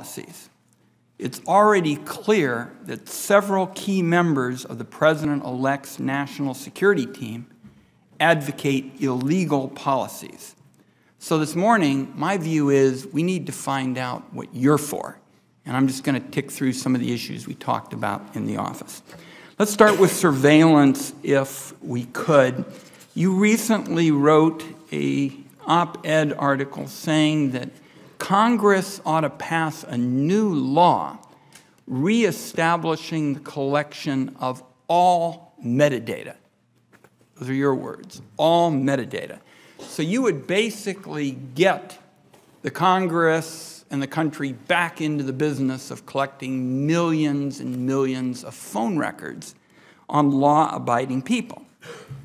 policies, it's already clear that several key members of the President-elect's national security team advocate illegal policies. So this morning, my view is we need to find out what you're for. And I'm just going to tick through some of the issues we talked about in the office. Let's start with surveillance, if we could. You recently wrote an op-ed article saying that Congress ought to pass a new law reestablishing the collection of all metadata. Those are your words, all metadata. So you would basically get the Congress and the country back into the business of collecting millions and millions of phone records on law-abiding people.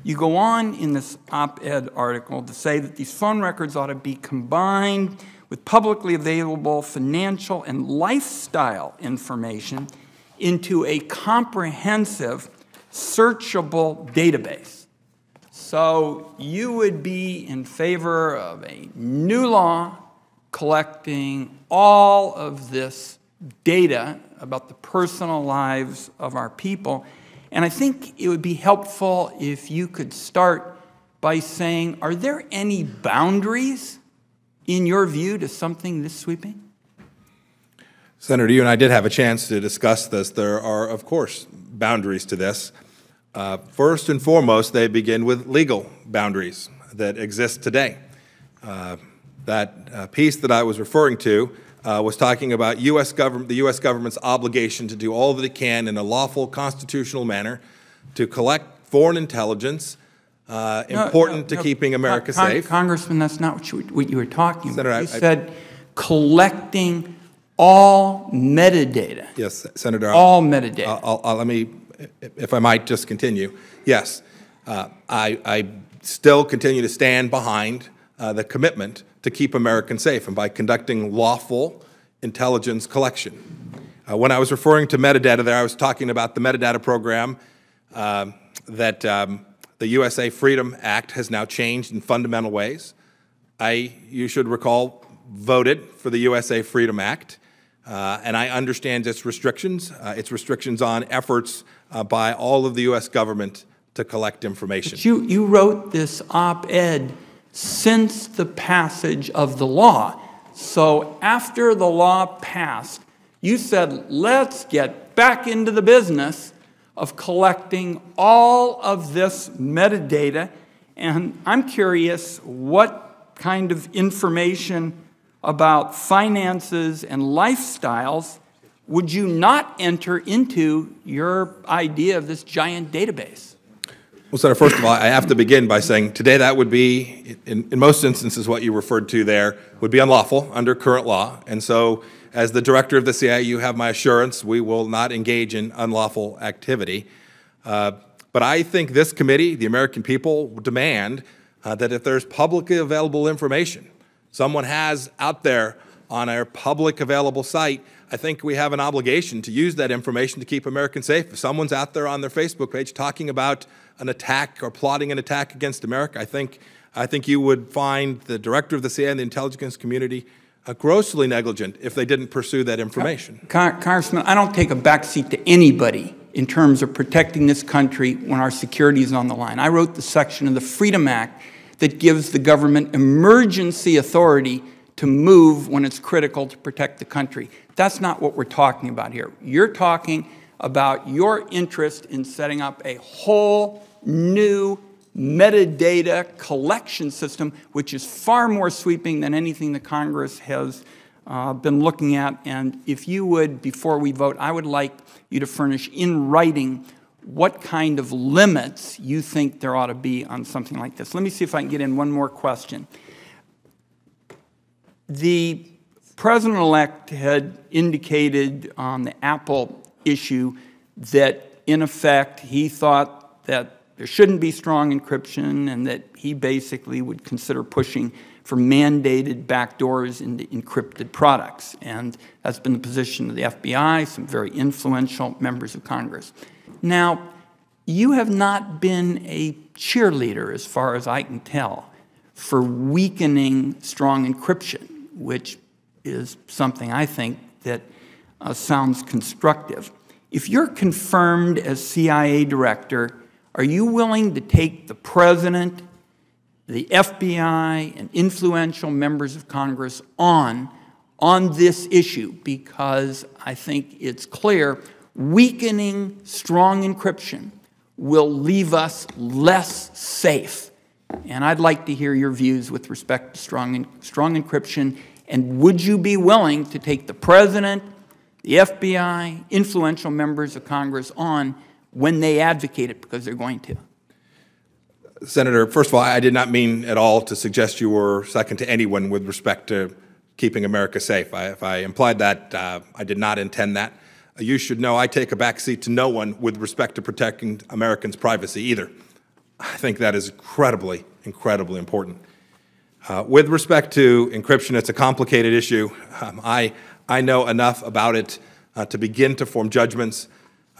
You go on in this op-ed article to say that these phone records ought to be combined with publicly available financial and lifestyle information into a comprehensive, searchable database. So you would be in favor of a new law collecting all of this data about the personal lives of our people. And I think it would be helpful if you could start by saying, are there any boundaries, in your view, to something this sweeping? Senator, you and I did have a chance to discuss this. There are, of course, boundaries to this. First and foremost, they begin with legal boundaries that exist today. That piece that I was referring to was talking about the U.S. government's obligation to do all that it can in a lawful, constitutional manner to collect foreign intelligence important to keeping America safe. Congressman, that's not what you were talking about. Senator, you said collecting all metadata. Yes, Senator. All metadata. Let me, if I might, just continue. Yes, I still continue to stand behind the commitment to keep Americans safe, and by conducting lawful intelligence collection. When I was referring to metadata there, I was talking about the metadata program that the USA Freedom Act has now changed in fundamental ways. You should recall, voted for the USA Freedom Act, and I understand its restrictions on efforts by all of the U.S. government to collect information. But you wrote this op-ed since the passage of the law. So after the law passed, you said, let's get back into the business of collecting all of this metadata. And I'm curious what kind of information about finances and lifestyles would you not enter into your idea of this giant database? Well, Senator, first of all, I have to begin by saying today that would be, in most instances, what you referred to there would be unlawful under current law. And so, as the director of the CIA, you have my assurance we will not engage in unlawful activity. But I think this committee, the American people, demand that if there's publicly available information someone has out there on our public available site, I think we have an obligation to use that information to keep Americans safe. If someone's out there on their Facebook page talking about an attack or plotting an attack against America, I think you would find the director of the CIA and the intelligence community grossly negligent if they didn't pursue that information. Congressman, I don't take a backseat to anybody in terms of protecting this country when our security is on the line. I wrote the section of the Freedom Act that gives the government emergency authority to move when it's critical to protect the country. That's not what we're talking about here. You're talking about your interest in setting up a whole new metadata collection system, which is far more sweeping than anything the Congress has been looking at. And if you would, before we vote, I would like you to furnish in writing what kind of limits you think there ought to be on something like this. Let me see if I can get in one more question. The President-elect had indicated on the Apple issue that, in effect, he thought that there shouldn't be strong encryption and that he basically would consider pushing for mandated backdoors into encrypted products. And that's been the position of the FBI, some very influential members of Congress. Now, you have not been a cheerleader, as far as I can tell, for weakening strong encryption, which is something I think that sounds constructive. If you're confirmed as CIA director, are you willing to take the president, the FBI, and influential members of Congress on this issue? Because I think it's clear weakening strong encryption will leave us less safe. And I'd like to hear your views with respect to strong encryption. And would you be willing to take the president, the FBI, influential members of Congress on when they advocate it, because they're going to? Senator, first of all, I did not mean at all to suggest you were second to anyone with respect to keeping America safe. If I implied that, I did not intend that. You should know I take a backseat to no one with respect to protecting Americans' privacy either. I think that is incredibly, incredibly important. With respect to encryption, it's a complicated issue. I know enough about it to begin to form judgments,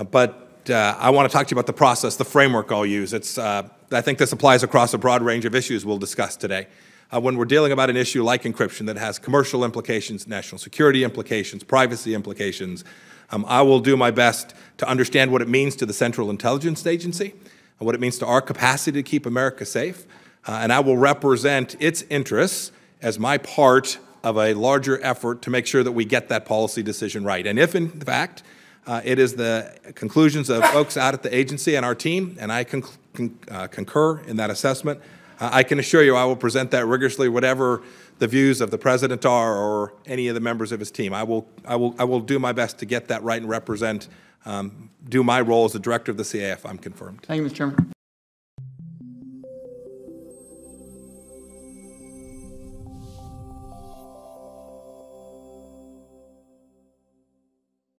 but I want to talk to you about the process, the framework I'll use. I think this applies across a broad range of issues we'll discuss today. When we're dealing about an issue like encryption that has commercial implications, national security implications, privacy implications, I will do my best to understand what it means to the Central Intelligence Agency, and what it means to our capacity to keep America safe, and I will represent its interests as my part of a larger effort to make sure that we get that policy decision right. And if, in fact, it is the conclusions of folks out at the agency and our team, and I concur in that assessment, I can assure you I will present that rigorously, whatever the views of the President are or any of the members of his team. I will do my best to get that right and represent, do my role as the director of the CIA if I'm confirmed. Thank you, Mr. Chairman.